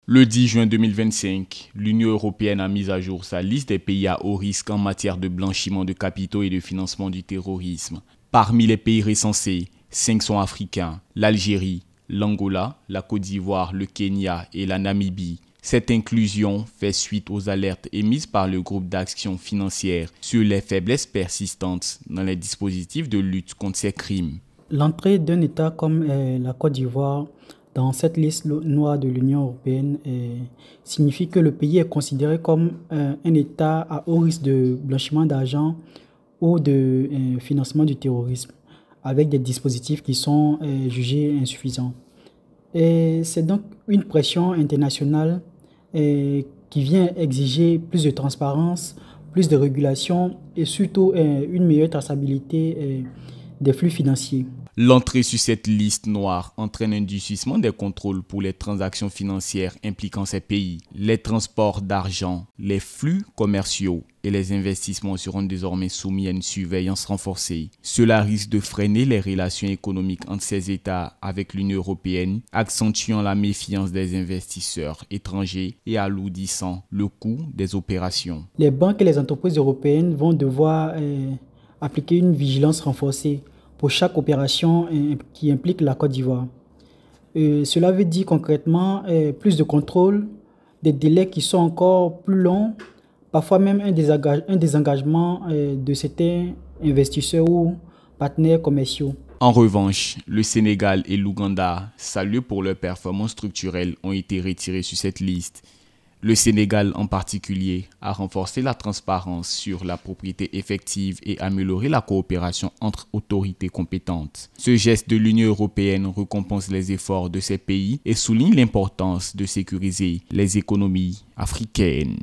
Le 10 juin 2025, l'Union européenne a mis à jour sa liste des pays à haut risque en matière de blanchiment de capitaux et de financement du terrorisme. Parmi les pays recensés, 5 sont africains: l'Algérie, l'Angola, la Côte d'Ivoire, le Kenya et la Namibie. Cette inclusion fait suite aux alertes émises par le groupe d'action financière sur les faiblesses persistantes dans les dispositifs de lutte contre ces crimes. L'entrée d'un État comme la Côte d'Ivoire dans cette liste noire de l'Union européenne signifie que le pays est considéré comme un État à haut risque de blanchiment d'argent ou de financement du terrorisme, avec des dispositifs qui sont jugés insuffisants. Et c'est donc une pression internationale qui vient exiger plus de transparence, plus de régulation et surtout une meilleure traçabilité des flux financiers. L'entrée sur cette liste noire entraîne un durcissement des contrôles pour les transactions financières impliquant ces pays. Les transports d'argent, les flux commerciaux et les investissements seront désormais soumis à une surveillance renforcée. Cela risque de freiner les relations économiques entre ces États avec l'Union européenne, accentuant la méfiance des investisseurs étrangers et alourdissant le coût des opérations. Les banques et les entreprises européennes vont devoir appliquer une vigilance renforcée pour chaque opération qui implique la Côte d'Ivoire. Cela veut dire concrètement plus de contrôle, des délais qui sont encore plus longs, parfois même un désengagement de certains investisseurs ou partenaires commerciaux. En revanche, le Sénégal et l'Ouganda, salués pour leurs performances structurelles, ont été retirés sur cette liste. Le Sénégal en particulier a renforcé la transparence sur la propriété effective et amélioré la coopération entre autorités compétentes. Ce geste de l'Union européenne récompense les efforts de ces pays et souligne l'importance de sécuriser les économies africaines.